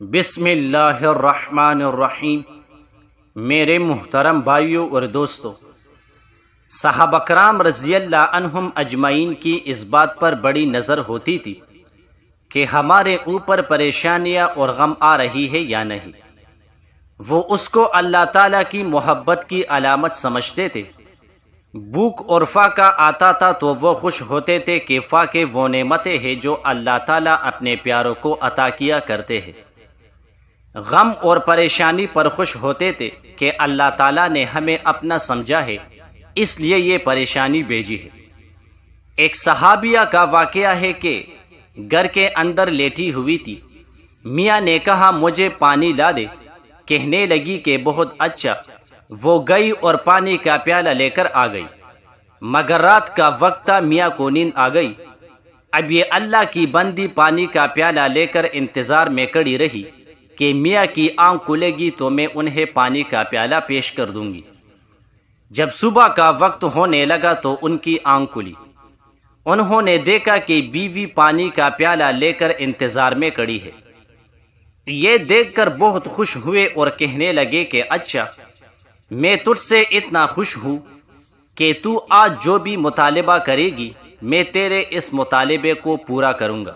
بسم اللہ الرحمن الرحیم۔ میرے محترم بھائیوں اور دوستو، صحابہ کرام رضی اللہ عنہم اجمعین کی اس بات پر بڑی نظر ہوتی تھی کہ ہمارے اوپر پریشانیاں اور غم آ رہی ہے یا نہیں۔ وہ اس کو اللہ تعالیٰ کی محبت کی علامت سمجھتے تھے۔ بھوک اور فاقہ آتا تھا تو وہ خوش ہوتے تھے کہ فاقے وہ نعمتیں ہیں جو اللہ تعالیٰ اپنے پیاروں کو عطا کیا کرتے ہیں۔ غم اور پریشانی پر خوش ہوتے تھے کہ اللہ تعالیٰ نے ہمیں اپنا سمجھا ہے، اس لیے یہ پریشانی بھیجی ہے۔ ایک صحابیہ کا واقعہ ہے کہ گھر کے اندر لیٹی ہوئی تھی۔ میاں نے کہا مجھے پانی لا دے۔ کہنے لگی کہ بہت اچھا۔ وہ گئی اور پانی کا پیالہ لے کر آ گئی، مگر رات کا وقت تھا، میاں کو نیند آ گئی۔ اب یہ اللہ کی بندی پانی کا پیالہ لے کر انتظار میں کھڑی رہی کہ میاں کی آنکھ کھلے گی تو میں انہیں پانی کا پیالہ پیش کر دوں گی۔ جب صبح کا وقت ہونے لگا تو ان کی آنکھ کھلی۔ انہوں نے دیکھا کہ بیوی پانی کا پیالہ لے کر انتظار میں کھڑی ہے۔ یہ دیکھ کر بہت خوش ہوئے اور کہنے لگے کہ اچھا، میں تجھ سے اتنا خوش ہوں کہ تو آج جو بھی مطالبہ کرے گی میں تیرے اس مطالبے کو پورا کروں گا۔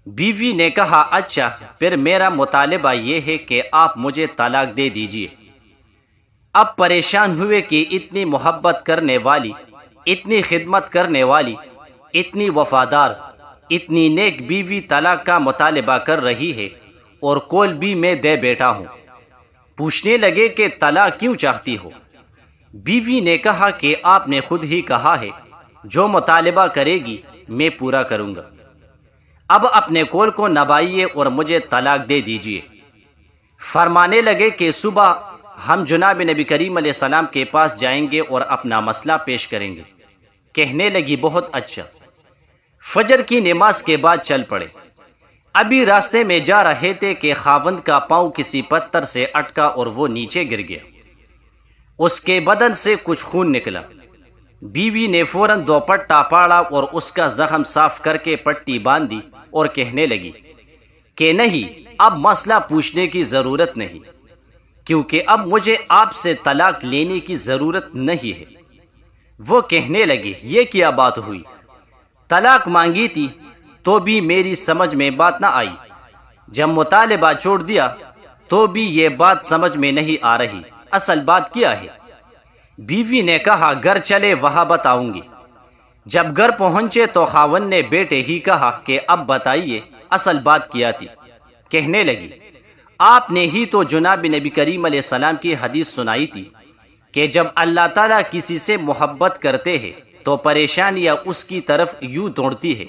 بیوی نے کہا اچھا، پھر میرا مطالبہ یہ ہے کہ آپ مجھے طلاق دے دیجئے۔ اب پریشان ہوئے کہ اتنی محبت کرنے والی، اتنی خدمت کرنے والی، اتنی وفادار، اتنی نیک بیوی طلاق کا مطالبہ کر رہی ہے اور کول بھی میں دے بیٹھا ہوں۔ پوچھنے لگے کہ طلاق کیوں چاہتی ہو؟ بیوی نے کہا کہ آپ نے خود ہی کہا ہے جو مطالبہ کرے گی میں پورا کروں گا۔ اب اپنے قول کو نبھائیے اور مجھے طلاق دے دیجئے۔ فرمانے لگے کہ صبح ہم جناب نبی کریم علیہ السلام کے پاس جائیں گے اور اپنا مسئلہ پیش کریں گے۔ کہنے لگی بہت اچھا۔ فجر کی نماز کے بعد چل پڑے۔ ابھی راستے میں جا رہے تھے کہ خاوند کا پاؤں کسی پتھر سے اٹکا اور وہ نیچے گر گیا۔ اس کے بدن سے کچھ خون نکلا۔ بیوی نے فوراً دوپٹہ پاڑا اور اس کا زخم صاف کر کے پٹی باندھی اور کہنے لگی کہ نہیں، اب مسئلہ پوچھنے کی ضرورت نہیں، کیونکہ اب مجھے آپ سے طلاق لینے کی ضرورت نہیں ہے۔ وہ کہنے لگی یہ کیا بات ہوئی؟ طلاق مانگی تھی تو بھی میری سمجھ میں بات نہ آئی، جب مطالبہ چھوڑ دیا تو بھی یہ بات سمجھ میں نہیں آ رہی، اصل بات کیا ہے؟ بیوی نے کہا گھر چلے وہاں بتاؤں گی۔ جب گھر پہنچے تو خاوند نے بیٹے ہی کہا کہ اب بتائیے اصل بات کیا تھی۔ کہنے لگی آپ نے ہی تو جناب نبی کریم علیہ السلام کی حدیث سنائی تھی کہ جب اللہ تعالیٰ کسی سے محبت کرتے ہیں تو پریشانیاں اس کی طرف یوں دوڑتی ہے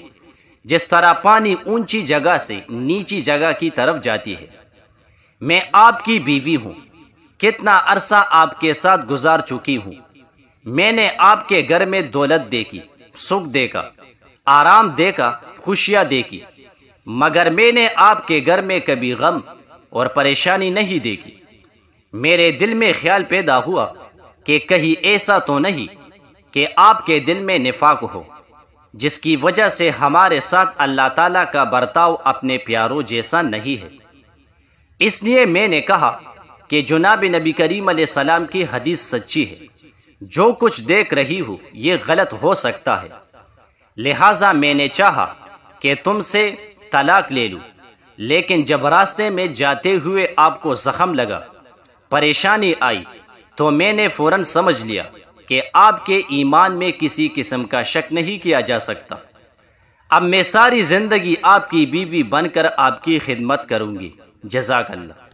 جس طرح پانی اونچی جگہ سے نیچی جگہ کی طرف جاتی ہے۔ میں آپ کی بیوی ہوں، کتنا عرصہ آپ کے ساتھ گزار چکی ہوں۔ میں نے آپ کے گھر میں دولت دیکھی، سکھ دیکھا، آرام دیکھا، خوشیاں دیکھی، مگر میں نے آپ کے گھر میں کبھی غم اور پریشانی نہیں دیکھی۔ میرے دل میں خیال پیدا ہوا کہ کہیں ایسا تو نہیں کہ آپ کے دل میں نفاق ہو، جس کی وجہ سے ہمارے ساتھ اللہ تعالیٰ کا برتاؤ اپنے پیاروں جیسا نہیں ہے۔ اس لیے میں نے کہا کہ جناب نبی کریم علیہ السلام کی حدیث سچی ہے، جو کچھ دیکھ رہی ہوں یہ غلط ہو سکتا ہے، لہٰذا میں نے چاہا کہ تم سے طلاق لے لوں، لیکن جب راستے میں جاتے ہوئے آپ کو زخم لگا، پریشانی آئی، تو میں نے فوراً سمجھ لیا کہ آپ کے ایمان میں کسی قسم کا شک نہیں کیا جا سکتا۔ اب میں ساری زندگی آپ کی بیوی بن کر آپ کی خدمت کروں گی۔ جزاک اللہ۔